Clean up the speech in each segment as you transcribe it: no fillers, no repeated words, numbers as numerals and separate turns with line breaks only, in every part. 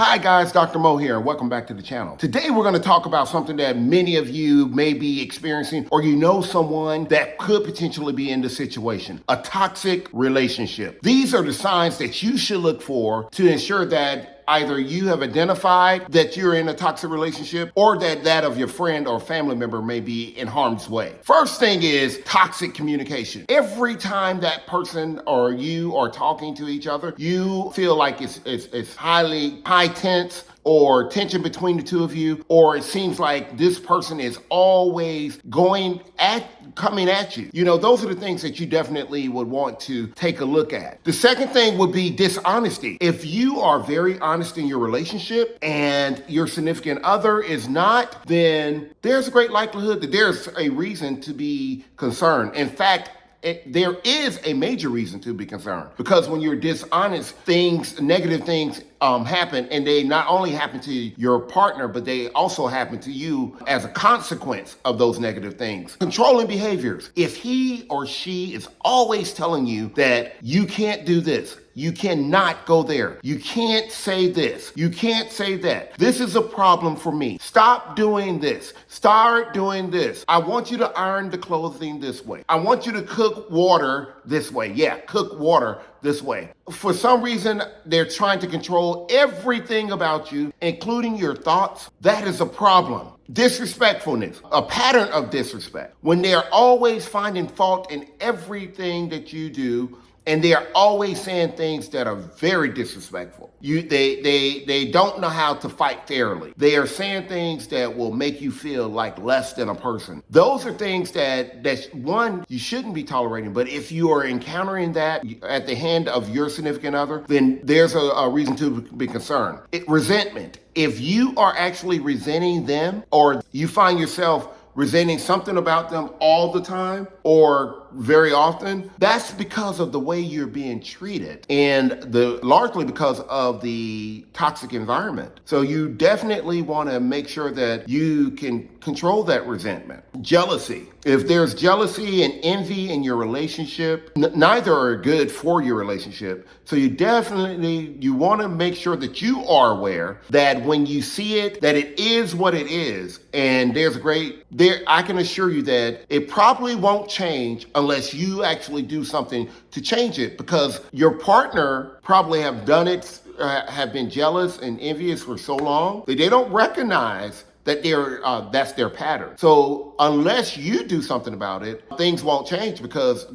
Hi guys, Dr. Mo here, and welcome back to the channel. Today we're going to talk about something that many of you may be experiencing, or you know someone that could potentially be in this situation, a toxic relationship. These are the signs that you should look for to ensure that either you have identified that you're in a toxic relationship or that of your friend or family member may be in harm's way. First thing is toxic communication. Every time that person or you are talking to each other, you feel like it's high tense or tension between the two of you, or it seems like this person is always coming at you. You know, those are the things that you definitely would want to take a look at. The second thing would be dishonesty. If you are very honest in your relationship and your significant other is not, then there's a great likelihood that there's a reason to be concerned. In fact, there is a major reason to be concerned, because when you're dishonest, negative things happen, and they not only happen to your partner, but they also happen to you as a consequence of those negative things. Controlling behaviors. If he or she is always telling you that you can't do this, you cannot go there, you can't say this, you can't say that, this is a problem for me, stop doing this, start doing this, I want you to iron the clothing this way, I want you to cook water this way, cook water this way. For some reason, they're trying to control everything about you, including your thoughts. That is a problem. Disrespectfulness, a pattern of disrespect. When they're always finding fault in everything that you do, and they are always saying things that are very disrespectful. They don't know how to fight fairly. They are saying things that will make you feel like less than a person. Those are things that one, you shouldn't be tolerating. But if you are encountering that at the hand of your significant other, then there's a reason to be concerned. Resentment. If you are actually resenting them, or you find yourself resenting something about them all the time or very often, that's because of the way you're being treated, and largely because of the toxic environment. So you definitely want to make sure that you can control that resentment. Jealousy. If there's jealousy and envy in your relationship, neither are good for your relationship. So you want to make sure that you are aware that when you see it, that it is what it is. And I can assure you that it probably won't change unless you actually do something to change it, because your partner probably have been jealous and envious for so long that they don't recognize that that's their pattern. So unless you do something about it, things won't change, because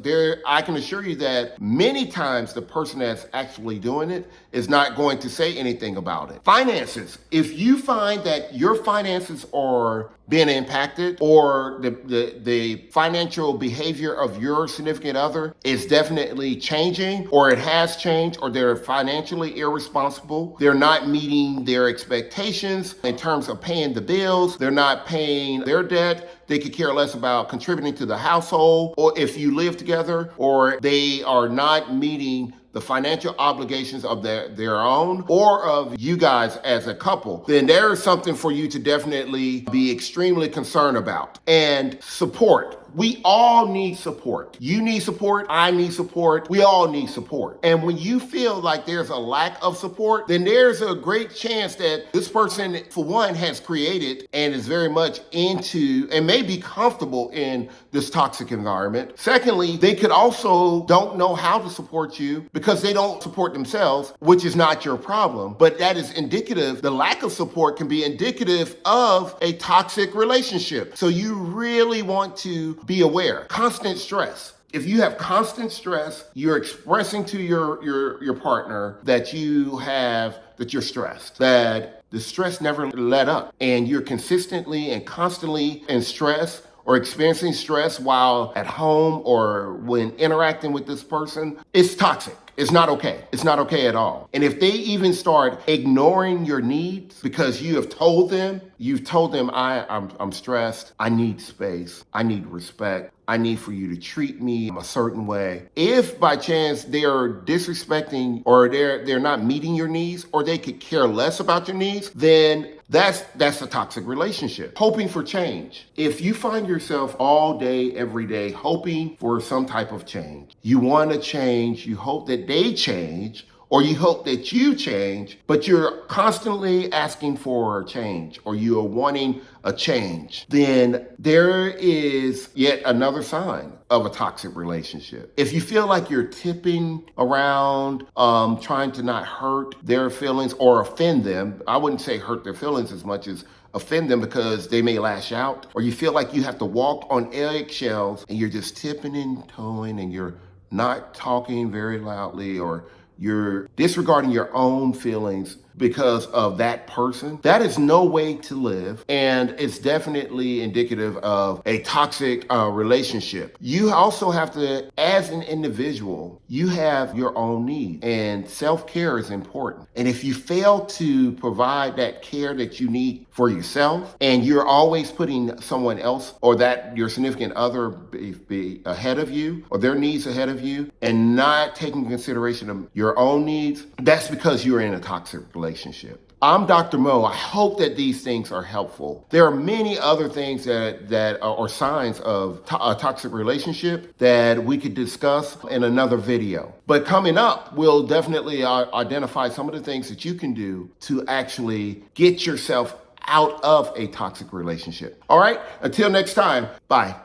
I can assure you that many times the person that's actually doing it is not going to say anything about it. Finances. If you find that your finances are being impacted, or the financial behavior of your significant other is definitely changing, or it has changed, or they're financially irresponsible, they're not meeting their expectations in terms of paying the bills, they're not paying their debt, they could care less about contributing to the household, or if you live together, or they are not meeting the financial obligations of their own or of you guys as a couple, then there is something for you to definitely be extremely concerned about. And support. We all need support. You need support. I need support. We all need support. And when you feel like there's a lack of support, then there's a great chance that this person, for one, has created and is very much into and may be comfortable in this toxic environment. Secondly, they could also don't know how to support you because they don't support themselves, which is not your problem. But that is indicative. The lack of support can be indicative of a toxic relationship. So you really want to be aware. Constant stress. If you have constant stress, you're expressing to your partner that you're stressed, that the stress never let up, and you're consistently and constantly in stress or experiencing stress while at home or when interacting with this person, it's toxic. It's not okay. It's not okay at all. And if they even start ignoring your needs because you've told them I'm stressed, I need space, I need respect, I need for you to treat me a certain way. If by chance they are disrespecting or they're not meeting your needs, or they could care less about your needs, then that's a toxic relationship. Hoping for change. If you find yourself all day, every day, hoping for some type of change, you want to change, you hope that they change, or you hope that you change, but you're constantly asking for a change, or you are wanting a change, then there is yet another sign of a toxic relationship. If you feel like you're tipping around, trying to not hurt their feelings or offend them, I wouldn't say hurt their feelings as much as offend them because they may lash out, or you feel like you have to walk on eggshells and you're just tipping and toeing and you're not talking very loudly, or you're disregarding your own feelings because of that person, that is no way to live. And it's definitely indicative of a toxic relationship. You also have to, as an individual, you have your own needs, and self-care is important. And if you fail to provide that care that you need for yourself, and you're always putting someone else or that your significant other be ahead of you, or their needs ahead of you, and not taking consideration of your own needs, that's because you're in a toxic relationship. I'm Dr. Mo. I hope that these things are helpful. There are many other things that are signs of a toxic relationship that we could discuss in another video. But coming up, we'll definitely identify some of the things that you can do to actually get yourself out of a toxic relationship. All right, until next time, bye.